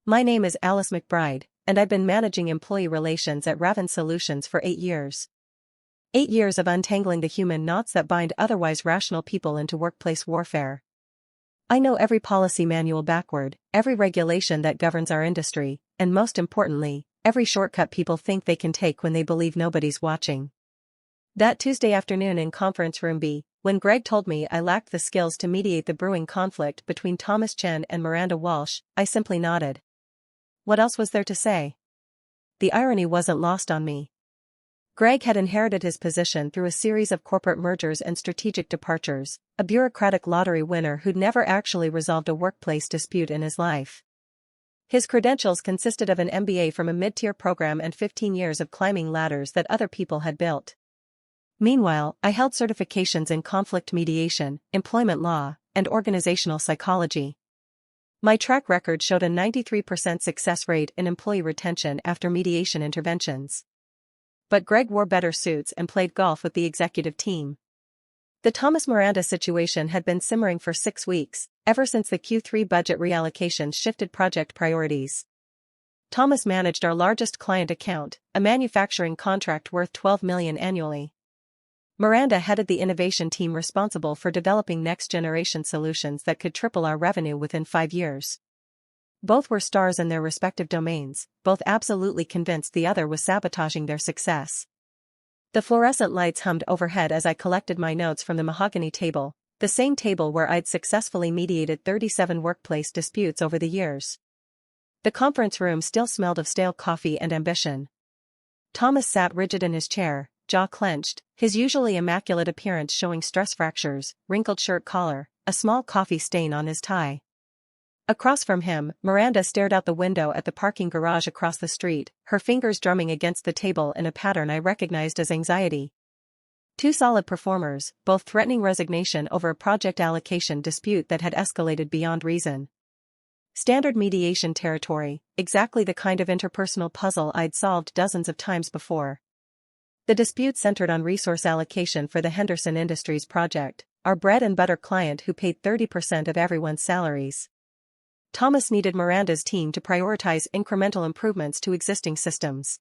My name is Alice McBride, and I've been managing employee relations at Raven Solutions for 8 years. 8 years of untangling the human knots that bind otherwise rational people into workplace warfare. I know every policy manual backward, every regulation that governs our industry, and most importantly, every shortcut people think they can take when they believe nobody's watching. That Tuesday afternoon in Conference Room B, when Greg told me I lacked the skills to mediate the brewing conflict between Thomas Chen and Miranda Walsh, I simply nodded. What else was there to say? The irony wasn't lost on me. Greg had inherited his position through a series of corporate mergers and strategic departures, a bureaucratic lottery winner who'd never actually resolved a workplace dispute in his life. His credentials consisted of an MBA from a mid-tier program and 15 years of climbing ladders that other people had built. Meanwhile, I held certifications in conflict mediation, employment law, and organizational psychology. My track record showed a 93% success rate in employee retention after mediation interventions. But Greg wore better suits and played golf with the executive team. The Thomas Miranda situation had been simmering for 6 weeks, ever since the Q3 budget reallocation shifted project priorities. Thomas managed our largest client account, a manufacturing contract worth $12 million annually. Miranda headed the innovation team responsible for developing next-generation solutions that could triple our revenue within 5 years. Both were stars in their respective domains, both absolutely convinced the other was sabotaging their success. The fluorescent lights hummed overhead as I collected my notes from the mahogany table, the same table where I'd successfully mediated 37 workplace disputes over the years. The conference room still smelled of stale coffee and ambition. Thomas sat rigid in his chair, jaw clenched, his usually immaculate appearance showing stress fractures, wrinkled shirt collar, a small coffee stain on his tie. Across from him, Miranda stared out the window at the parking garage across the street, her fingers drumming against the table in a pattern I recognized as anxiety. Two solid performers, both threatening resignation over a project allocation dispute that had escalated beyond reason. Standard mediation territory, exactly the kind of interpersonal puzzle I'd solved dozens of times before. The dispute centered on resource allocation for the Henderson Industries project, our bread-and-butter client who paid 30% of everyone's salaries. Thomas needed Miranda's team to prioritize incremental improvements to existing systems.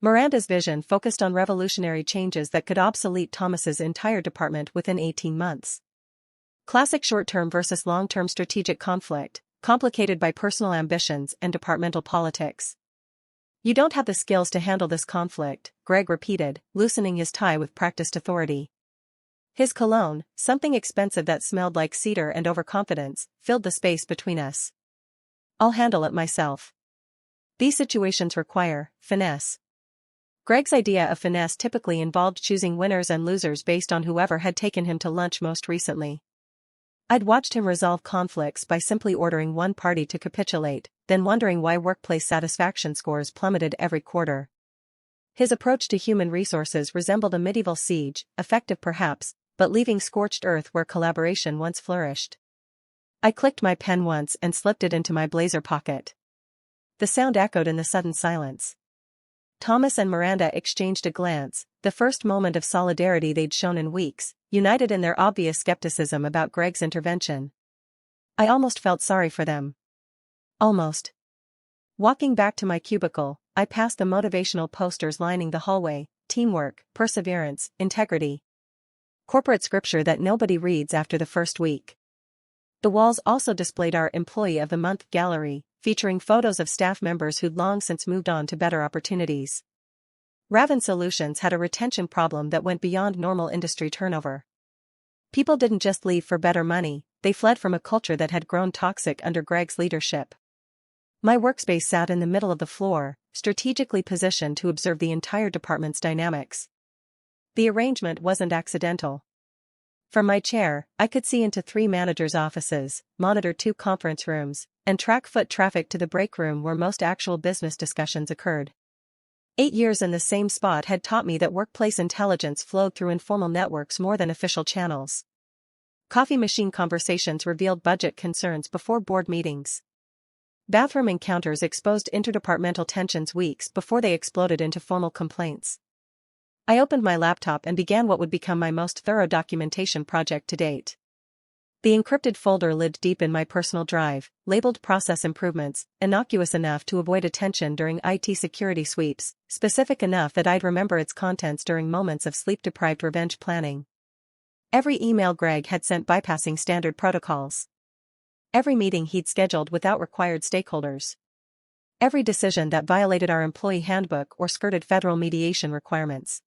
Miranda's vision focused on revolutionary changes that could obsolete Thomas's entire department within 18 months. Classic short-term versus long-term strategic conflict, complicated by personal ambitions and departmental politics. You don't have the skills to handle this conflict, Greg repeated, loosening his tie with practiced authority. His cologne, something expensive that smelled like cedar and overconfidence, filled the space between us. I'll handle it myself. These situations require finesse. Greg's idea of finesse typically involved choosing winners and losers based on whoever had taken him to lunch most recently. I'd watched him resolve conflicts by simply ordering one party to capitulate, then wondering why workplace satisfaction scores plummeted every quarter. His approach to human resources resembled a medieval siege, effective perhaps, but leaving scorched earth where collaboration once flourished. I clicked my pen once and slipped it into my blazer pocket. The sound echoed in the sudden silence. Thomas and Miranda exchanged a glance, the first moment of solidarity they'd shown in weeks, united in their obvious skepticism about Greg's intervention. I almost felt sorry for them. Almost. Walking back to my cubicle, I passed the motivational posters lining the hallway: teamwork, perseverance, integrity. Corporate scripture that nobody reads after the first week. The walls also displayed our Employee of the Month gallery, featuring photos of staff members who'd long since moved on to better opportunities. Raven Solutions had a retention problem that went beyond normal industry turnover. People didn't just leave for better money, they fled from a culture that had grown toxic under Greg's leadership. My workspace sat in the middle of the floor, strategically positioned to observe the entire department's dynamics. The arrangement wasn't accidental. From my chair, I could see into 3 managers' offices, monitor 2 conference rooms, and track foot traffic to the break room where most actual business discussions occurred. 8 years in the same spot had taught me that workplace intelligence flowed through informal networks more than official channels. Coffee machine conversations revealed budget concerns before board meetings. Bathroom encounters exposed interdepartmental tensions weeks before they exploded into formal complaints. I opened my laptop and began what would become my most thorough documentation project to date. The encrypted folder lived deep in my personal drive, labeled process improvements, innocuous enough to avoid attention during IT security sweeps, specific enough that I'd remember its contents during moments of sleep-deprived revenge planning. Every email Greg had sent bypassing standard protocols. Every meeting he'd scheduled without required stakeholders. Every decision that violated our employee handbook or skirted federal mediation requirements.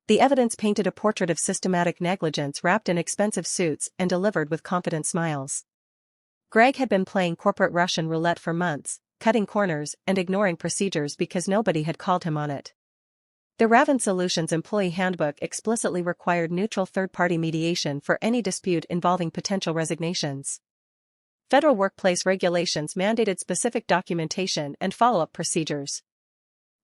The evidence painted a portrait of systematic negligence wrapped in expensive suits and delivered with confident smiles. Greg had been playing corporate Russian roulette for months, cutting corners and ignoring procedures because nobody had called him on it. The Raven Solutions employee handbook explicitly required neutral third-party mediation for any dispute involving potential resignations. Federal workplace regulations mandated specific documentation and follow-up procedures.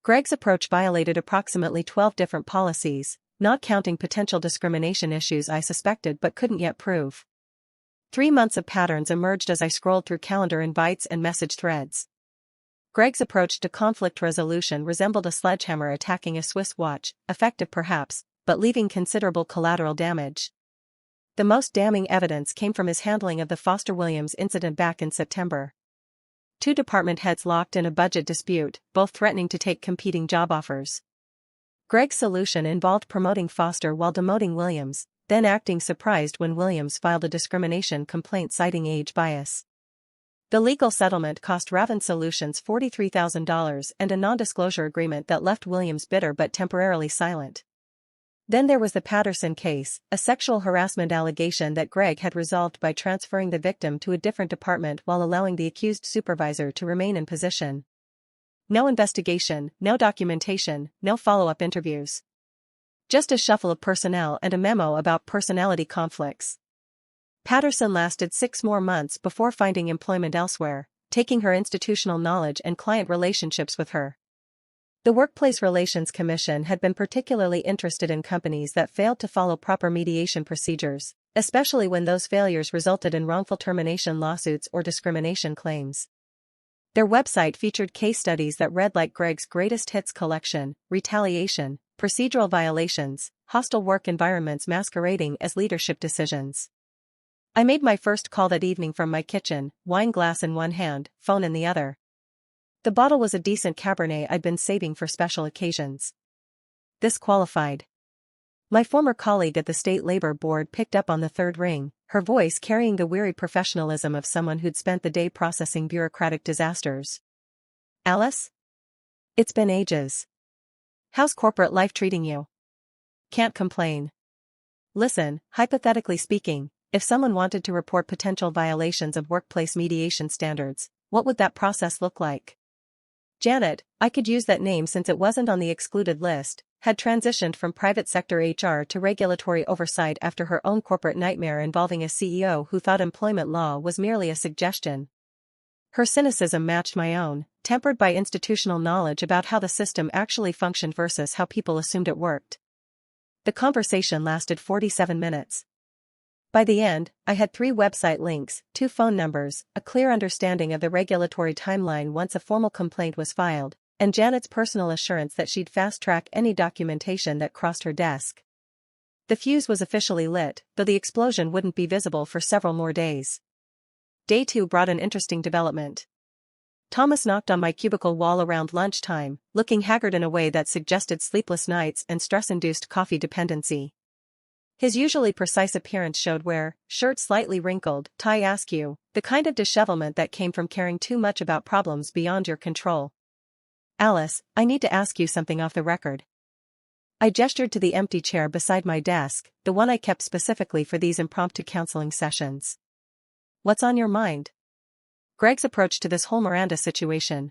Greg's approach violated approximately 12 different policies, not counting potential discrimination issues I suspected but couldn't yet prove. 3 months of patterns emerged as I scrolled through calendar invites and message threads. Greg's approach to conflict resolution resembled a sledgehammer attacking a Swiss watch, effective perhaps, but leaving considerable collateral damage. The most damning evidence came from his handling of the Foster Williams incident back in September. 2 department heads locked in a budget dispute, both threatening to take competing job offers. Greg's solution involved promoting Foster while demoting Williams, then acting surprised when Williams filed a discrimination complaint citing age bias. The legal settlement cost Raven Solutions $43,000 and a non-disclosure agreement that left Williams bitter but temporarily silent. Then there was the Patterson case, a sexual harassment allegation that Greg had resolved by transferring the victim to a different department while allowing the accused supervisor to remain in position. No investigation, no documentation, no follow-up interviews. Just a shuffle of personnel and a memo about personality conflicts. Patterson lasted 6 more months before finding employment elsewhere, taking her institutional knowledge and client relationships with her. The Workplace Relations Commission had been particularly interested in companies that failed to follow proper mediation procedures, especially when those failures resulted in wrongful termination lawsuits or discrimination claims. Their website featured case studies that read like Greg's greatest hits collection: retaliation, procedural violations, hostile work environments masquerading as leadership decisions. I made my first call that evening from my kitchen, wine glass in one hand, phone in the other. The bottle was a decent Cabernet I'd been saving for special occasions. This qualified. My former colleague at the State Labor Board picked up on the third ring, her voice carrying the weary professionalism of someone who'd spent the day processing bureaucratic disasters. Alice? It's been ages. How's corporate life treating you? Can't complain. Listen, hypothetically speaking, if someone wanted to report potential violations of workplace mediation standards, what would that process look like? Janet, I could use that name since it wasn't on the excluded list, had transitioned from private sector HR to regulatory oversight after her own corporate nightmare involving a CEO who thought employment law was merely a suggestion. Her cynicism matched my own, tempered by institutional knowledge about how the system actually functioned versus how people assumed it worked. The conversation lasted 47 minutes. By the end, I had 3 website links, 2 phone numbers, a clear understanding of the regulatory timeline once a formal complaint was filed, and Janet's personal assurance that she'd fast-track any documentation that crossed her desk. The fuse was officially lit, though the explosion wouldn't be visible for several more days. Day 2 brought an interesting development. Thomas knocked on my cubicle wall around lunchtime, looking haggard in a way that suggested sleepless nights and stress-induced coffee dependency. His usually precise appearance showed wear, shirt slightly wrinkled, tie askew, the kind of dishevelment that came from caring too much about problems beyond your control. Alice, I need to ask you something off the record. I gestured to the empty chair beside my desk, the one I kept specifically for these impromptu counseling sessions. What's on your mind? Greg's approach to this whole Miranda situation.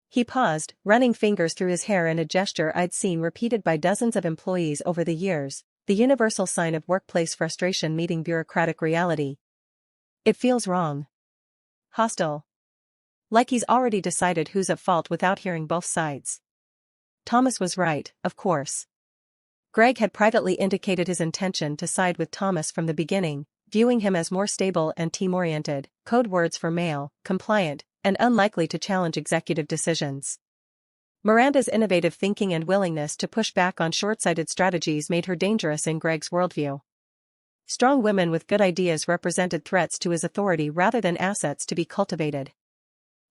He paused, running fingers through his hair in a gesture I'd seen repeated by dozens of employees over the years. The universal sign of workplace frustration meeting bureaucratic reality. It feels wrong. Hostile. Like he's already decided who's at fault without hearing both sides. Thomas was right, of course. Greg had privately indicated his intention to side with Thomas from the beginning, viewing him as more stable and team-oriented, code words for male, compliant, and unlikely to challenge executive decisions. Miranda's innovative thinking and willingness to push back on short-sighted strategies made her dangerous in Greg's worldview. Strong women with good ideas represented threats to his authority rather than assets to be cultivated.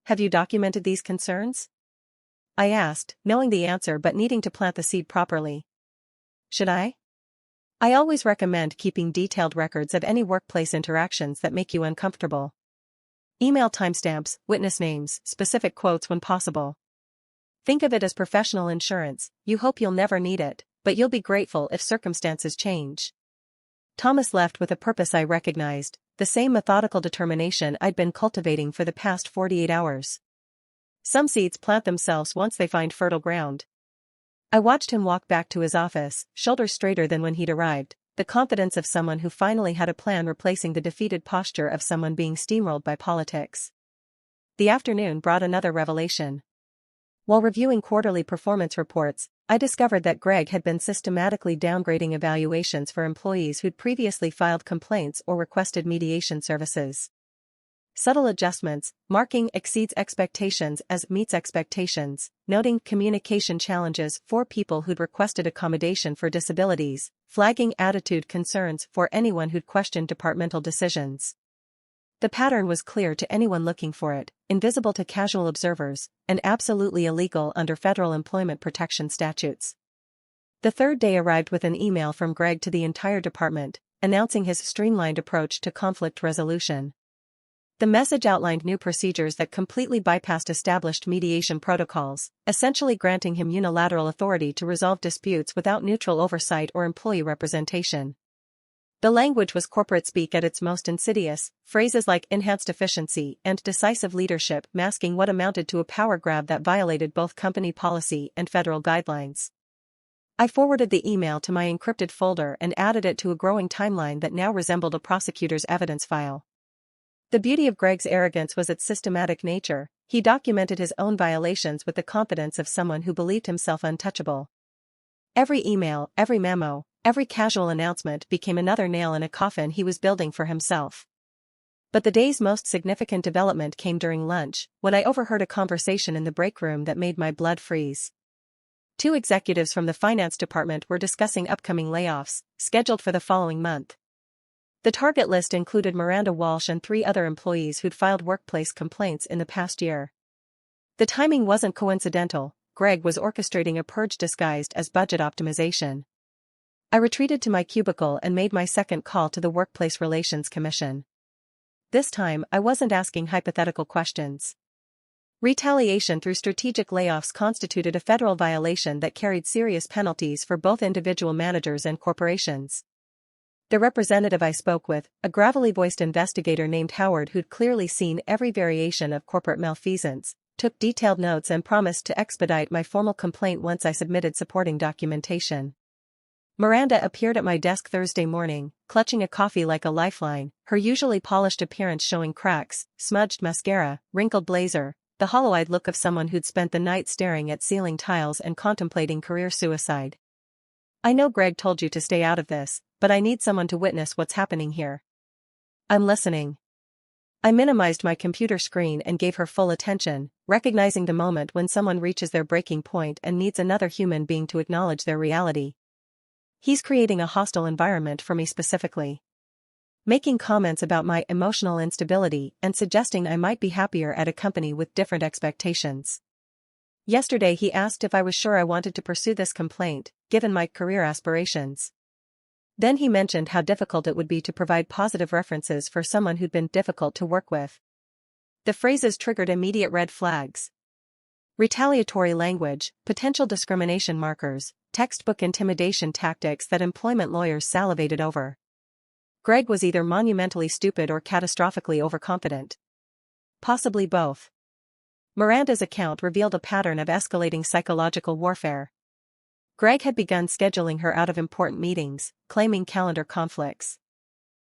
Have you documented these concerns? I asked, knowing the answer but needing to plant the seed properly. Should I? I always recommend keeping detailed records of any workplace interactions that make you uncomfortable. Email timestamps, witness names, specific quotes when possible. Think of it as professional insurance. You hope you'll never need it, but you'll be grateful if circumstances change. Thomas left with a purpose I recognized, the same methodical determination I'd been cultivating for the past 48 hours. Some seeds plant themselves once they find fertile ground. I watched him walk back to his office, shoulders straighter than when he'd arrived, the confidence of someone who finally had a plan replacing the defeated posture of someone being steamrolled by politics. The afternoon brought another revelation. While reviewing quarterly performance reports, I discovered that Greg had been systematically downgrading evaluations for employees who'd previously filed complaints or requested mediation services. Subtle adjustments, marking exceeds expectations as meets expectations, noting communication challenges for people who'd requested accommodation for disabilities, flagging attitude concerns for anyone who'd questioned departmental decisions. The pattern was clear to anyone looking for it, invisible to casual observers, and absolutely illegal under federal employment protection statutes. The third day arrived with an email from Greg to the entire department, announcing his streamlined approach to conflict resolution. The message outlined new procedures that completely bypassed established mediation protocols, essentially granting him unilateral authority to resolve disputes without neutral oversight or employee representation. The language was corporate speak at its most insidious, phrases like enhanced efficiency and decisive leadership masking what amounted to a power grab that violated both company policy and federal guidelines. I forwarded the email to my encrypted folder and added it to a growing timeline that now resembled a prosecutor's evidence file. The beauty of Greg's arrogance was its systematic nature. He documented his own violations with the confidence of someone who believed himself untouchable. Every email, every memo, every casual announcement became another nail in a coffin he was building for himself. But the day's most significant development came during lunch, when I overheard a conversation in the break room that made my blood freeze. Two executives from the finance department were discussing upcoming layoffs, scheduled for the following month. The target list included Miranda Walsh and 3 other employees who'd filed workplace complaints in the past year. The timing wasn't coincidental. Greg was orchestrating a purge disguised as budget optimization. I retreated to my cubicle and made my second call to the Workplace Relations Commission. This time, I wasn't asking hypothetical questions. Retaliation through strategic layoffs constituted a federal violation that carried serious penalties for both individual managers and corporations. The representative I spoke with, a gravelly-voiced investigator named Howard who'd clearly seen every variation of corporate malfeasance, took detailed notes and promised to expedite my formal complaint once I submitted supporting documentation. Miranda appeared at my desk Thursday morning, clutching a coffee like a lifeline, her usually polished appearance showing cracks, smudged mascara, wrinkled blazer, the hollow-eyed look of someone who'd spent the night staring at ceiling tiles and contemplating career suicide. I know Greg told you to stay out of this, but I need someone to witness what's happening here. I'm listening. I minimized my computer screen and gave her full attention, recognizing the moment when someone reaches their breaking point and needs another human being to acknowledge their reality. He's creating a hostile environment for me specifically. Making comments about my emotional instability and suggesting I might be happier at a company with different expectations. Yesterday he asked if I was sure I wanted to pursue this complaint, given my career aspirations. Then he mentioned how difficult it would be to provide positive references for someone who'd been difficult to work with. The phrases triggered immediate red flags. Retaliatory language, potential discrimination markers, textbook intimidation tactics that employment lawyers salivated over. Greg was either monumentally stupid or catastrophically overconfident. Possibly both. Miranda's account revealed a pattern of escalating psychological warfare. Greg had begun scheduling her out of important meetings, claiming calendar conflicts.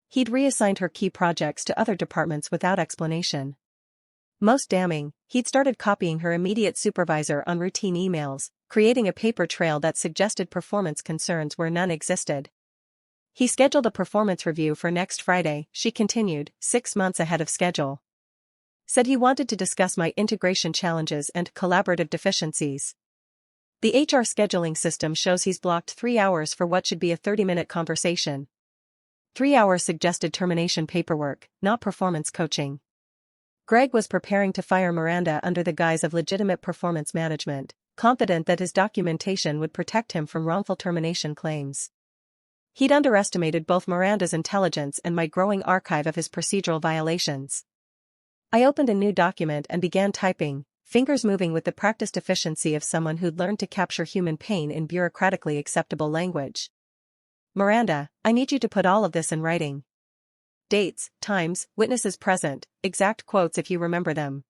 He'd reassigned her key projects to other departments without explanation. Most damning, he'd started copying her immediate supervisor on routine emails, creating a paper trail that suggested performance concerns where none existed. He scheduled a performance review for next Friday, she continued, 6 months ahead of schedule. Said he wanted to discuss my integration challenges and collaborative deficiencies. The HR scheduling system shows he's blocked 3 hours for what should be a 30-minute conversation. 3 hours suggested termination paperwork, not performance coaching. Greg was preparing to fire Miranda under the guise of legitimate performance management, confident that his documentation would protect him from wrongful termination claims. He'd underestimated both Miranda's intelligence and my growing archive of his procedural violations. I opened a new document and began typing, fingers moving with the practiced efficiency of someone who'd learned to capture human pain in bureaucratically acceptable language. Miranda, I need you to put all of this in writing. Dates, times, witnesses present, exact quotes if you remember them.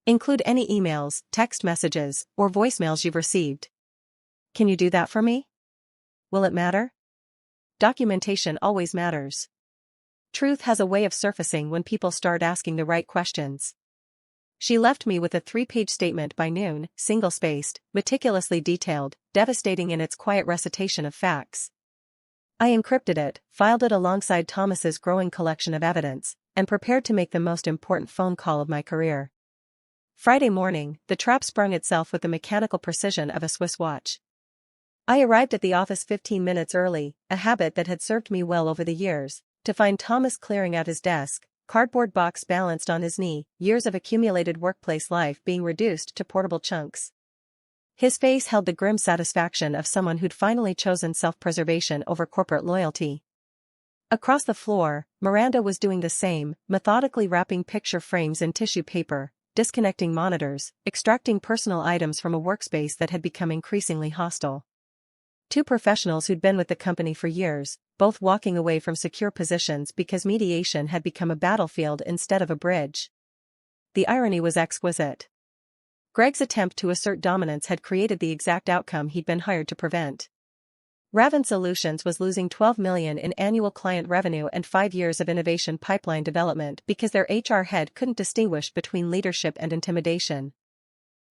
Include any emails, text messages, or voicemails you've received. Can you do that for me? Will it matter? Documentation always matters. Truth has a way of surfacing when people start asking the right questions. She left me with a 3-page statement by noon, single-spaced, meticulously detailed, devastating in its quiet recitation of facts. I encrypted it, filed it alongside Thomas's growing collection of evidence, and prepared to make the most important phone call of my career. Friday morning, the trap sprung itself with the mechanical precision of a Swiss watch. I arrived at the office 15 minutes early, a habit that had served me well over the years, to find Thomas clearing out his desk, cardboard box balanced on his knee, years of accumulated workplace life being reduced to portable chunks. His face held the grim satisfaction of someone who'd finally chosen self-preservation over corporate loyalty. Across the floor, Miranda was doing the same, methodically wrapping picture frames in tissue paper, disconnecting monitors, extracting personal items from a workspace that had become increasingly hostile. Two professionals who'd been with the company for years, both walking away from secure positions because mediation had become a battlefield instead of a bridge. The irony was exquisite. Greg's attempt to assert dominance had created the exact outcome he'd been hired to prevent. Raven Solutions was losing $12 million in annual client revenue and 5 years of innovation pipeline development because their HR head couldn't distinguish between leadership and intimidation.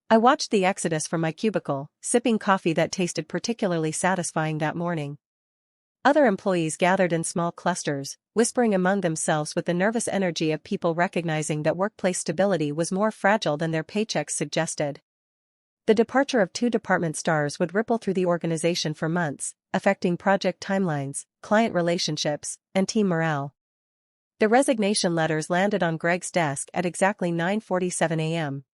I watched the exodus from my cubicle, sipping coffee that tasted particularly satisfying that morning. Other employees gathered in small clusters, whispering among themselves with the nervous energy of people recognizing that workplace stability was more fragile than their paychecks suggested. The departure of 2 department stars would ripple through the organization for months, affecting project timelines, client relationships, and team morale. The resignation letters landed on Greg's desk at exactly 9:47 a.m.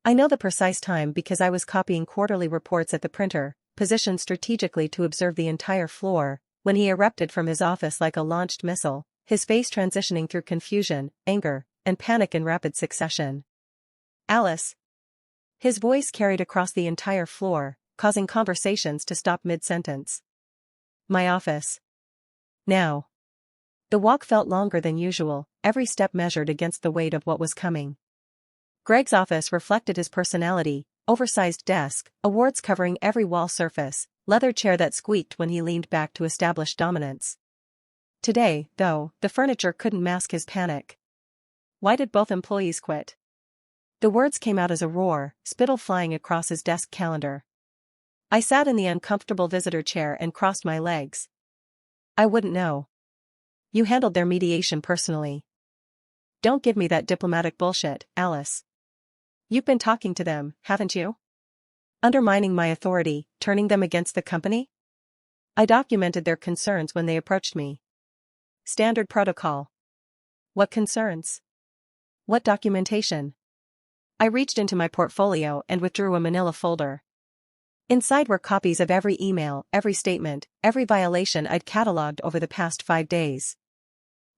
I know the precise time because I was copying quarterly reports at the printer, positioned strategically to observe the entire floor, when he erupted from his office like a launched missile, his face transitioning through confusion, anger, and panic in rapid succession. Alice. His voice carried across the entire floor, causing conversations to stop mid-sentence. My office. Now. The walk felt longer than usual, every step measured against the weight of what was coming. Greg's office reflected his personality: oversized desk, awards covering every wall surface, leather chair that squeaked when he leaned back to establish dominance. Today, though, the furniture couldn't mask his panic. Why did both employees quit? The words came out as a roar, spittle flying across his desk calendar. I sat in the uncomfortable visitor chair and crossed my legs. I wouldn't know. You handled their mediation personally. Don't give me that diplomatic bullshit, Alice. You've been talking to them, haven't you? Undermining my authority, turning them against the company? I documented their concerns when they approached me. Standard protocol. What concerns? What documentation? I reached into my portfolio and withdrew a manila folder. Inside were copies of every email, every statement, every violation I'd cataloged over the past 5 days.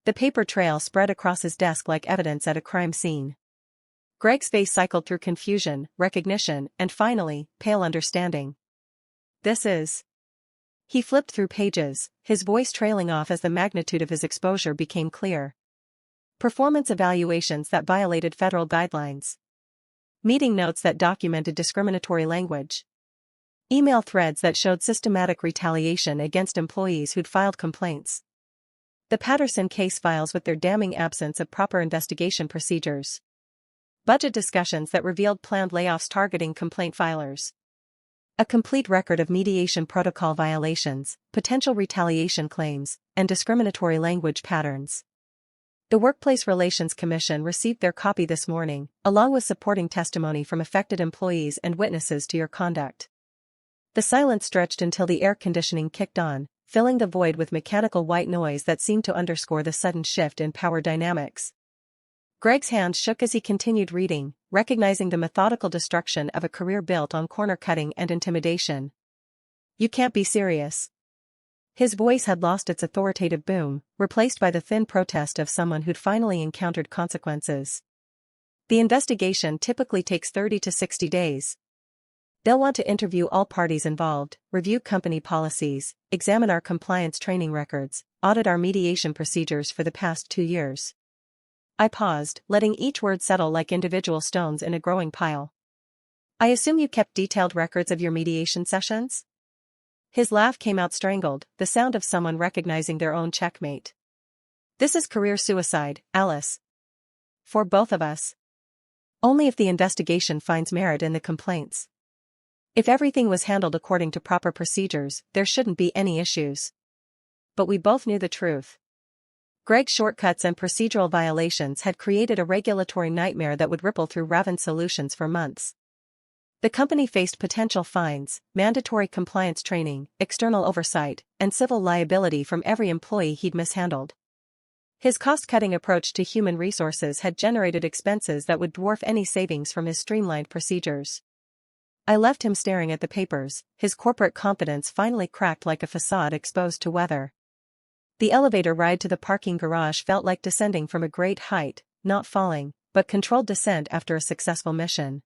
The paper trail spread across his desk like evidence at a crime scene. Greg's face cycled through confusion, recognition, and finally, pale understanding. This is. He flipped through pages, his voice trailing off as the magnitude of his exposure became clear. Performance evaluations that violated federal guidelines. Meeting notes that documented discriminatory language. Email threads that showed systematic retaliation against employees who'd filed complaints. The Patterson case files with their damning absence of proper investigation procedures. Budget discussions that revealed planned layoffs targeting complaint filers. A complete record of mediation protocol violations, potential retaliation claims, and discriminatory language patterns. The Workplace Relations Commission received their copy this morning, along with supporting testimony from affected employees and witnesses to your conduct. The silence stretched until the air conditioning kicked on, filling the void with mechanical white noise that seemed to underscore the sudden shift in power dynamics. Greg's hand shook as he continued reading, recognizing the methodical destruction of a career built on corner cutting and intimidation. "You can't be serious." His voice had lost its authoritative boom, replaced by the thin protest of someone who'd finally encountered consequences. "The investigation typically takes 30 to 60 days. They'll want to interview all parties involved, review company policies, examine our compliance training records, audit our mediation procedures for the past 2 years." I paused, letting each word settle like individual stones in a growing pile. "I assume you kept detailed records of your mediation sessions?" His laugh came out strangled, the sound of someone recognizing their own checkmate. "This is career suicide, Alice. For both of us. Only if the investigation finds merit in the complaints. If everything was handled according to proper procedures, there shouldn't be any issues." But we both knew the truth. Greg's shortcuts and procedural violations had created a regulatory nightmare that would ripple through Raven Solutions for months. The company faced potential fines, mandatory compliance training, external oversight, and civil liability from every employee he'd mishandled. His cost-cutting approach to human resources had generated expenses that would dwarf any savings from his streamlined procedures. I left him staring at the papers, his corporate confidence finally cracked like a facade exposed to weather. The elevator ride to the parking garage felt like descending from a great height, not falling, but controlled descent after a successful mission.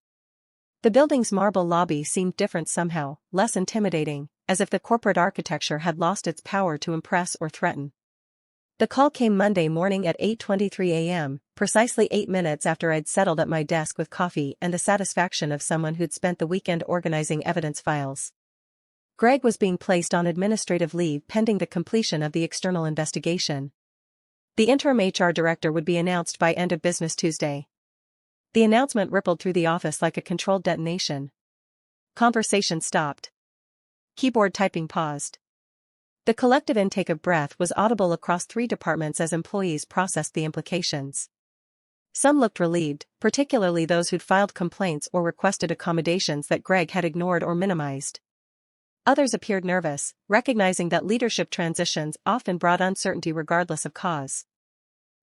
The building's marble lobby seemed different somehow, less intimidating, as if the corporate architecture had lost its power to impress or threaten. The call came Monday morning at 8:23 a.m., precisely 8 minutes after I'd settled at my desk with coffee and the satisfaction of someone who'd spent the weekend organizing evidence files. Greg was being placed on administrative leave pending the completion of the external investigation. The interim HR director would be announced by end of business Tuesday. The announcement rippled through the office like a controlled detonation. Conversation stopped. Keyboard typing paused. The collective intake of breath was audible across 3 departments as employees processed the implications. Some looked relieved, particularly those who'd filed complaints or requested accommodations that Greg had ignored or minimized. Others appeared nervous, recognizing that leadership transitions often brought uncertainty regardless of cause.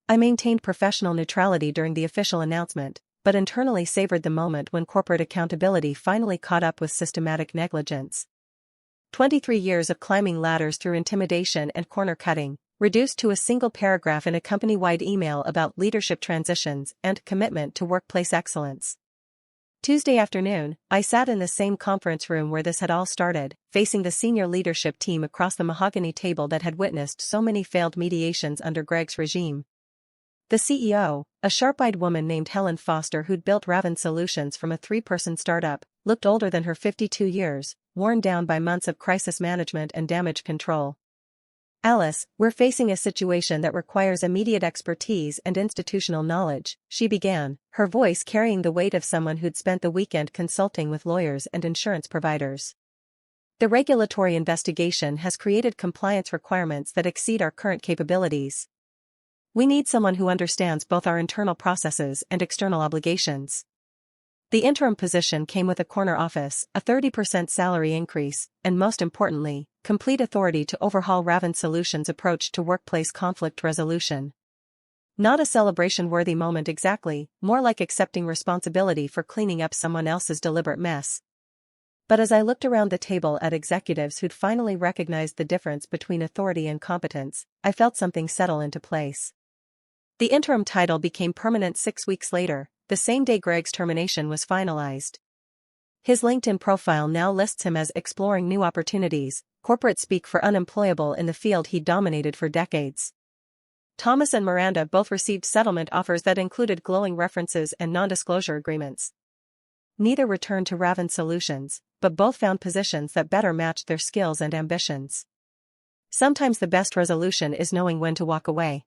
I maintained professional neutrality during the official announcement, but internally savored the moment when corporate accountability finally caught up with systematic negligence. 23 years of climbing ladders through intimidation and corner cutting, reduced to a single paragraph in a company-wide email about leadership transitions and commitment to workplace excellence. Tuesday afternoon, I sat in the same conference room where this had all started, facing the senior leadership team across the mahogany table that had witnessed so many failed mediations under Greg's regime. The CEO, a sharp-eyed woman named Helen Foster who'd built Raven Solutions from a 3-person startup, looked older than her 52 years, worn down by months of crisis management and damage control. "Alice, we're facing a situation that requires immediate expertise and institutional knowledge," she began, her voice carrying the weight of someone who'd spent the weekend consulting with lawyers and insurance providers. "The regulatory investigation has created compliance requirements that exceed our current capabilities. We need someone who understands both our internal processes and external obligations." The interim position came with a corner office, a 30% salary increase, and most importantly, complete authority to overhaul Raven Solutions' approach to workplace conflict resolution. Not a celebration-worthy moment exactly, more like accepting responsibility for cleaning up someone else's deliberate mess. But as I looked around the table at executives who'd finally recognized the difference between authority and competence, I felt something settle into place. The interim title became permanent 6 weeks later, the same day Greg's termination was finalized. His LinkedIn profile now lists him as exploring new opportunities, corporate speak for unemployable in the field he dominated for decades. Thomas and Miranda both received settlement offers that included glowing references and non-disclosure agreements. Neither returned to Raven Solutions, but both found positions that better matched their skills and ambitions. Sometimes the best resolution is knowing when to walk away.